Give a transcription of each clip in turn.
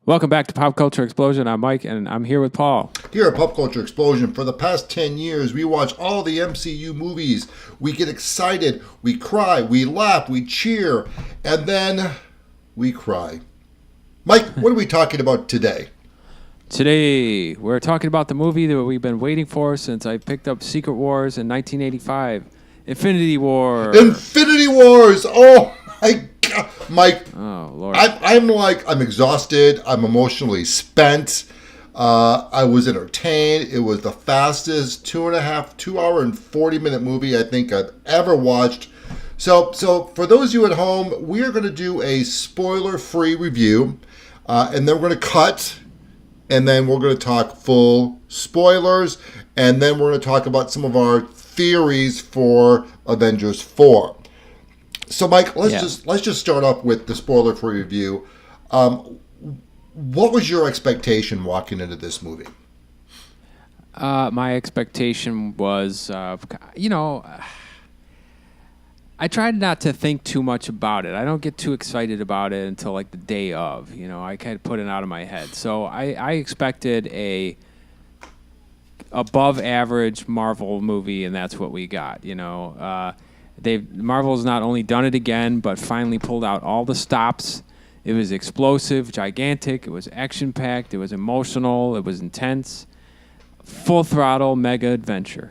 Welcome back to Pop Culture Explosion. I'm Mike, and I'm here with Paul. Here at Pop Culture Explosion, for the past 10 years, we watch all the MCU movies. We get excited, we cry, we laugh, we cheer, and then we cry. Mike, what are we talking about today? Today, we're talking about the movie that we've been waiting for since I picked up Secret Wars in 1985. Infinity War. Infinity Wars! Oh my God! Mike, Oh, Lord. I'm exhausted. I'm emotionally spent. I was entertained. It was the fastest 2 hour and 40-minute movie I think I've ever watched. So for those of you at home, we are going to do a spoiler-free review, and then we're going to cut, and then we're going to talk full spoilers, and then we're going to talk about some of our theories for Avengers 4. So, Mike, let's just start off with the spoiler-free review. What was your expectation walking into this movie? My expectation was, I tried not to think too much about it. I don't get too excited about it until like the day of. I kind of put it out of my head. So I expected a above average Marvel movie, and that's what we got. Marvel's not only done it again, but finally pulled out all the stops. It was explosive, gigantic. It was action-packed. It was emotional. It was intense. Full throttle, mega adventure.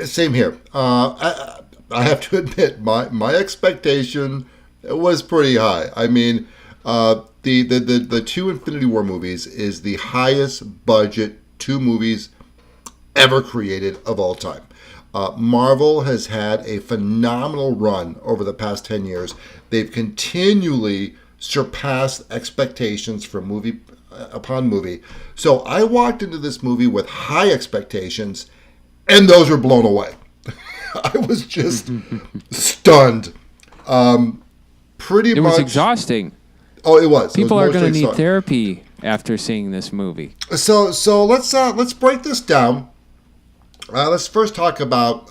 Same here. I have to admit, my expectation was pretty high. I mean, the two Infinity War movies is the highest budget two movies ever created of all time. Marvel has had a phenomenal run over the past 10 years. They've continually surpassed expectations for movie upon movie. So I walked into this movie with high expectations, and those were blown away. I was just stunned. It was exhausting. Oh, it was. People are going to need therapy after seeing this movie. So let's break this down. Let's first talk about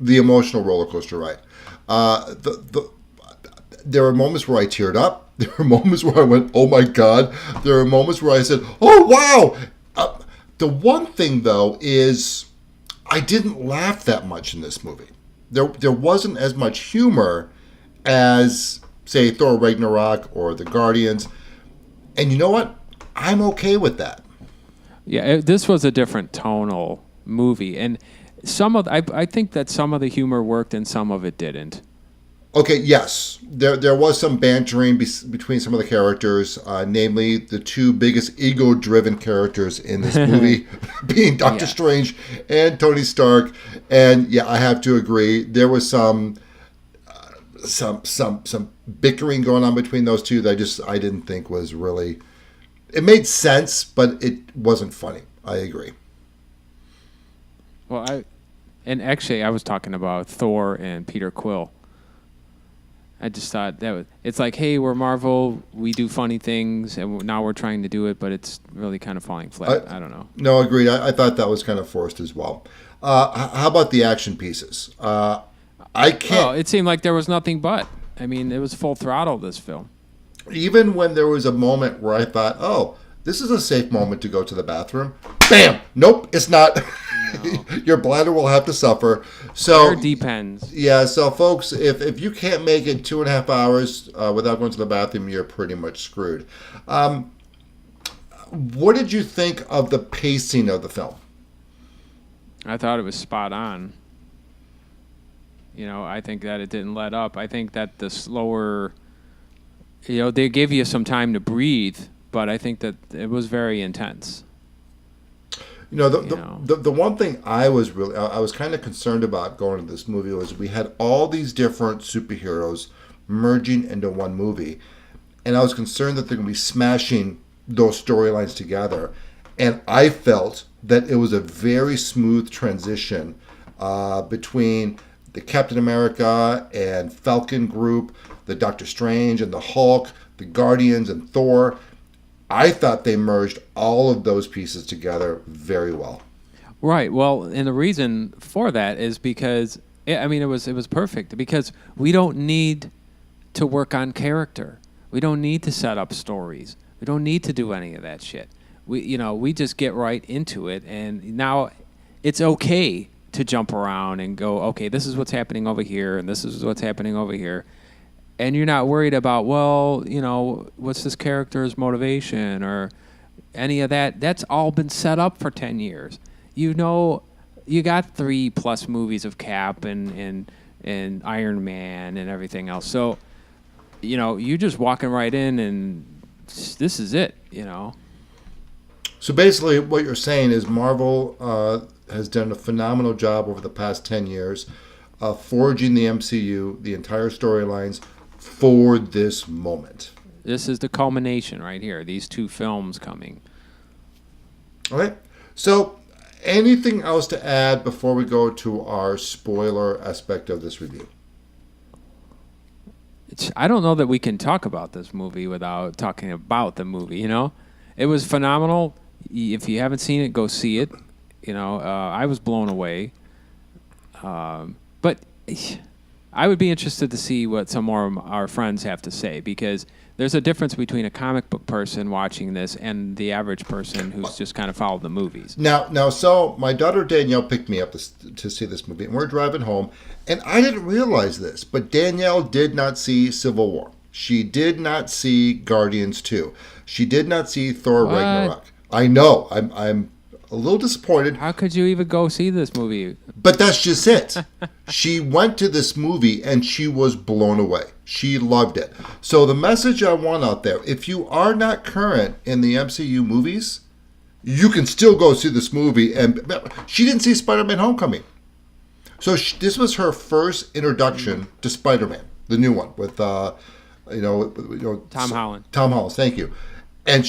the emotional roller coaster ride. There were moments where I teared up. There were moments where I went, "Oh my God!" There were moments where I said, "Oh wow!" The one thing though is I didn't laugh that much in this movie. There wasn't as much humor as, say, Thor Ragnarok or The Guardians, and you know what? I'm okay with that. Yeah, this was a different tonal movie, and I think that some of the humor worked and some of it didn't. Okay, yes, there was some bantering between some of the characters, namely the two biggest ego-driven characters in this movie, being Doctor Strange and Tony Stark. And yeah, I have to agree, there was some bickering going on between those two that I didn't think was really. It made sense, but it wasn't funny. I agree. Well, I was talking about Thor and Peter Quill. I just thought it's like, hey, we're Marvel, we do funny things, and now we're trying to do it, but it's really kind of falling flat. I don't know. No, agreed. I thought that was kind of forced as well. How about the action pieces? I can't. Well, it seemed like there was nothing but. I mean, it was full throttle, this film. Even when there was a moment where I thought, oh, this is a safe moment to go to the bathroom. Bam! Nope, it's not. No. Your bladder will have to suffer. So it depends. Yeah, so folks, if you can't make it 2.5 hours without going to the bathroom, you're pretty much screwed. What did you think of the pacing of the film? I thought it was spot on. I think that it didn't let up. I think that the slower... they give you some time to breathe, but I think that it was very intense. The one thing I was kind of concerned about going into this movie was we had all these different superheroes merging into one movie, and I was concerned that they're going to be smashing those storylines together, and I felt that it was a very smooth transition between the Captain America and Falcon group, the Doctor Strange and the Hulk, the Guardians and Thor. I thought they merged all of those pieces together very well. Right. Well, and the reason for that is because it was perfect because we don't need to work on character. We don't need to set up stories. We don't need to do any of that shit. We just get right into it, and now it's okay to jump around and go, okay, this is what's happening over here, and this is what's happening over here. And you're not worried about, well, what's this character's motivation or any of that. That's all been set up for 10 years. You got 3+ movies of Cap and Iron Man and everything else. So, you're just walking right in and this is it, So basically what you're saying is Marvel has done a phenomenal job over the past 10 years of forging the MCU, the entire storylines, for this moment. This is the culmination right here. These 2 films coming. All right. So anything else to add before we go to our spoiler aspect of this review? I don't know that we can talk about this movie without talking about the movie, It was phenomenal. If you haven't seen it, go see it. I was blown away. But I would be interested to see what some more of our friends have to say, because there's a difference between a comic book person watching this and the average person who's just kind of followed the movies. Now, so my daughter Danielle picked me up to see this movie, and we're driving home, and I didn't realize this, but Danielle did not see Civil War. She did not see Guardians 2. She did not see Thor What? Ragnarok. I know. I'm a little disappointed. How could you even go see this movie? But that's just it. She went to this movie and she was blown away. She loved it. So the message I want out there, if you are not current in the MCU movies, you can still go see this movie. And she didn't see Spider-Man Homecoming. So this was her first introduction to Spider-Man, the new one with, Tom Holland. Tom Holland, thank you. And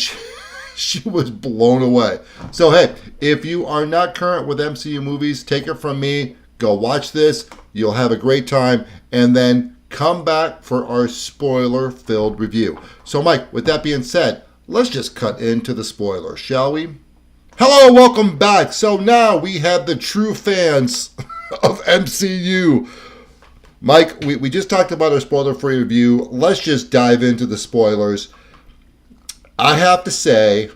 she was blown away. So, hey, if you are not current with MCU movies, take it from me. Go watch this. You'll have a great time. And then come back for our spoiler-filled review. So, Mike, with that being said, let's just cut into the spoilers, shall we? Hello, welcome back. So now we have the true fans of MCU. Mike, we just talked about our spoiler-free review. Let's just dive into the spoilers. I have to say,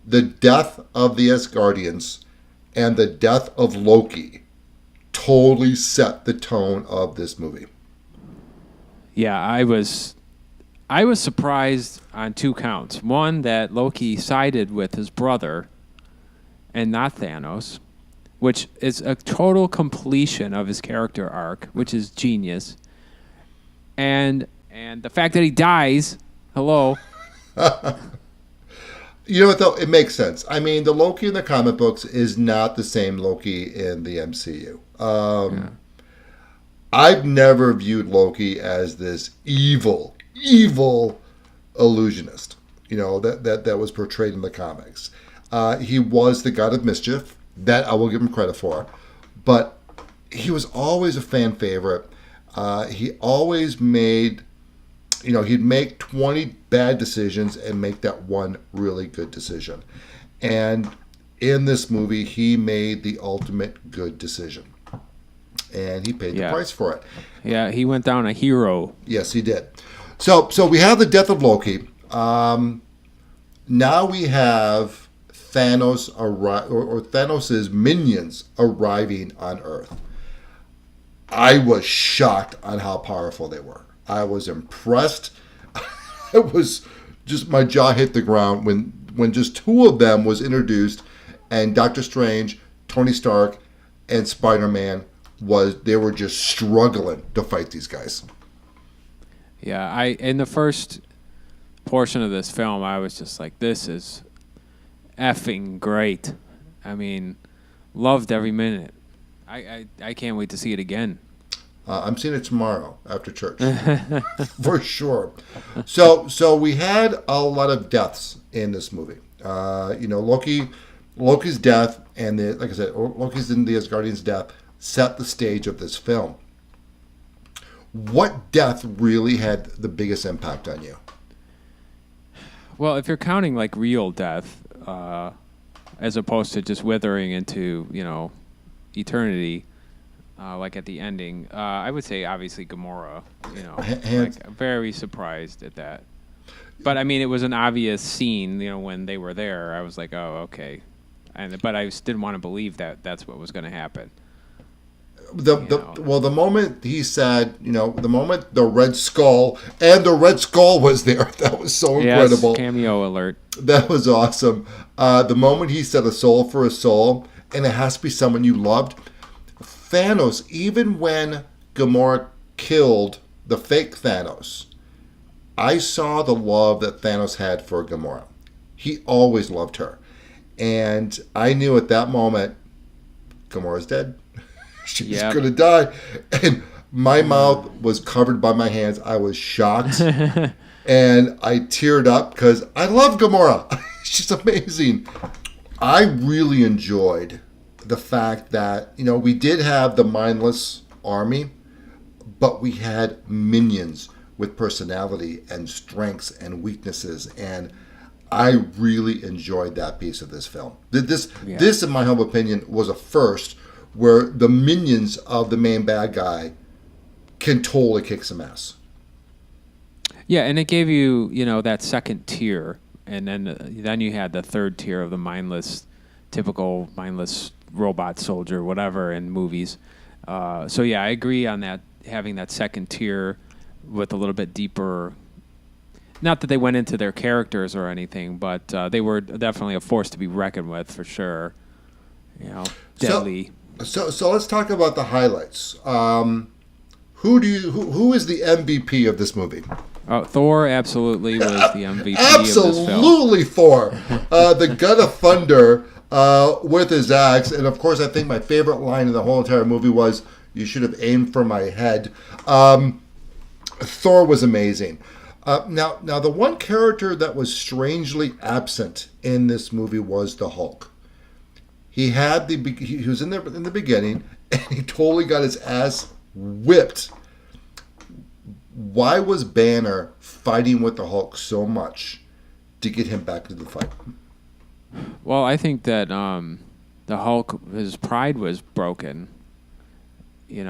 the death of the Asgardians and the death of Loki totally set the tone of this movie. Yeah, I was surprised on 2 counts. One, that Loki sided with his brother and not Thanos, which is a total completion of his character arc, which is genius. And the fact that he dies, hello. You know what, though? It makes sense. I mean, the Loki in the comic books is not the same Loki in the MCU. Yeah. I've never viewed Loki as this evil illusionist, that was portrayed in the comics. He was the god of mischief. That I will give him credit for. But he was always a fan favorite. He always made... he'd make 20 bad decisions and make that one really good decision. And in this movie, he made the ultimate good decision. And he paid the price for it. Yeah, he went down a hero. Yes, he did. So we have the death of Loki. Now we have Thanos or Thanos' minions arriving on Earth. I was shocked on how powerful they were. I was impressed. It was just, my jaw hit the ground when just 2 of them was introduced, and Doctor Strange, Tony Stark, and Spider-Man they were just struggling to fight these guys. Yeah, in the first portion of this film, I was just like, this is effing great. I mean, loved every minute. I can't wait to see it again. I'm seeing it tomorrow after church, for sure. So we had a lot of deaths in this movie. Loki's death and like I said, Loki's and the Asgardians' death set the stage of this film. What death really had the biggest impact on you? Well, if you're counting like real death, as opposed to just withering into eternity. Like at the ending, I would say obviously Gamora. Like, very surprised at that. But I mean, it was an obvious scene, when they were there. I was like, oh, okay. But I just didn't want to believe that that's what was going to happen. The moment he said, the moment the Red Skull, and the Red Skull was there, that was so incredible. Yes, cameo alert. That was awesome. The moment he said a soul for a soul, and it has to be someone you loved. Thanos, even when Gamora killed the fake Thanos, I saw the love that Thanos had for Gamora. He always loved her. And I knew at that moment, Gamora's dead. She's going to die. And my mouth was covered by my hands. I was shocked. And I teared up because I love Gamora. She's amazing. I really enjoyed the fact that, we did have the mindless army, but we had minions with personality and strengths and weaknesses. And I really enjoyed that piece of this film. This, in my humble opinion, was a first where the minions of the main bad guy can totally kick some ass. Yeah, and it gave you, that second tier, and then you had the third tier of the typical mindless robot soldier, whatever, in movies. So yeah, I agree on that, having that second tier with a little bit deeper. Not that they went into their characters or anything, but they were definitely a force to be reckoned with for sure. Deadly. So let's talk about the highlights. Who is the MVP of this movie? Thor absolutely was the MVP of this film. Absolutely Thor. The God of Thunder with his axe. And of course, I think my favorite line in the whole entire movie was, "You should have aimed for my head." Thor was amazing. Now, the one character that was strangely absent in this movie was the Hulk. He was in the beginning, and he totally got his ass whipped. Why was Banner fighting with the Hulk so much to get him back into the fight? Well, I think that the Hulk, his pride was broken. He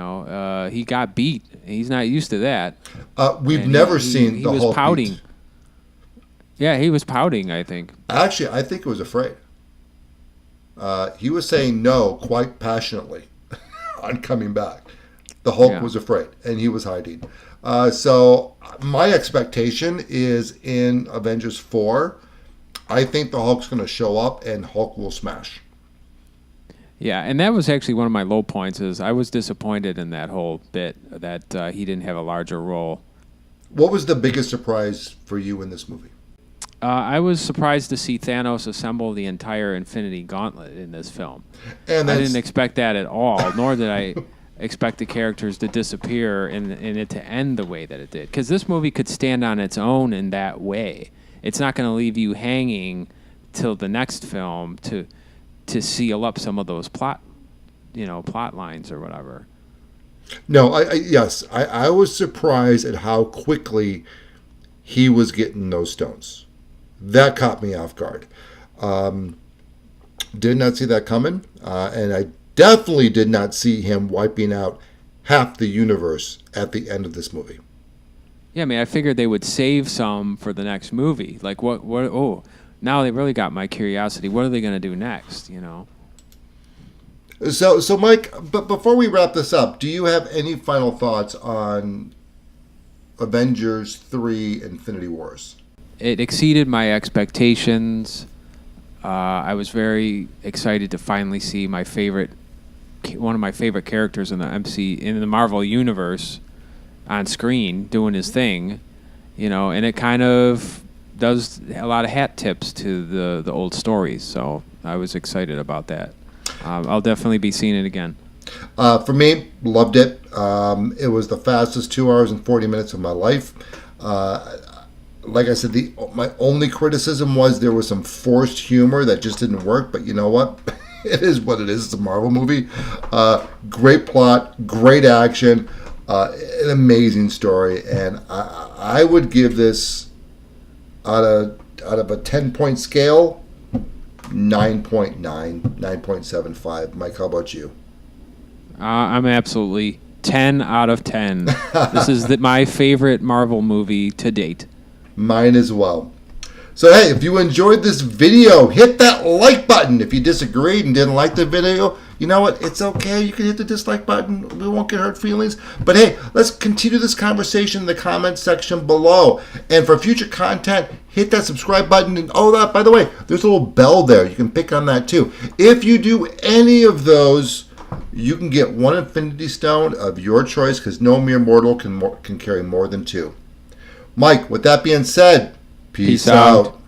got beat. He's not used to that. We've never seen the Hulk. He was pouting. Beat. Yeah, he was pouting, I think. Actually, I think he was afraid. He was saying no quite passionately on coming back. The Hulk was afraid, and he was hiding. So my expectation is in Avengers 4, I think the Hulk's going to show up, and Hulk will smash. Yeah, and that was actually one of my low points. Is I was disappointed in that whole bit that he didn't have a larger role. What was the biggest surprise for you in this movie? I was surprised to see Thanos assemble the entire Infinity Gauntlet in this film. And I didn't expect that at all, nor did I expect the characters to disappear and it to end the way that it did. Because this movie could stand on its own in that way. It's not going to leave you hanging till the next film to seal up some of those plot lines or whatever. No, I was surprised at how quickly he was getting those stones. That caught me off guard. Did not see that coming, and I definitely did not see him wiping out half the universe at the end of this movie. Yeah, I mean, I figured they would save some for the next movie. Like, what? Oh, now they really got my curiosity. What are they going to do next? So, Mike, but before we wrap this up, do you have any final thoughts on Avengers 3: Infinity Wars? It exceeded my expectations. I was very excited to finally see one of my favorite characters in the Marvel universe on screen doing his thing, and it kind of does a lot of hat tips to the old stories. So I was excited about that. I'll definitely be seeing it again. For me, loved it. It was the fastest 2 hours and 40 minutes of my life. Like I said, my only criticism was there was some forced humor that just didn't work. But you know what? It is what it is. It's a Marvel movie. Great plot, great action, an amazing story, and I would give this out of a 10-point scale, 9.9, 9.75. Mike, how about you? I'm absolutely 10 out of 10. This is my favorite Marvel movie to date. Mine as well. So hey, if you enjoyed this video, hit that like button. If you disagreed and didn't like the video, you know what? It's okay. You can hit the dislike button. We won't get hurt feelings. But hey, let's continue this conversation in the comment section below. And for future content, hit that subscribe button. And that, by the way, there's a little bell there. You can pick on that too. If you do any of those, you can get one Infinity Stone of your choice, because no mere mortal can carry more than two. Mike, with that being said, peace out.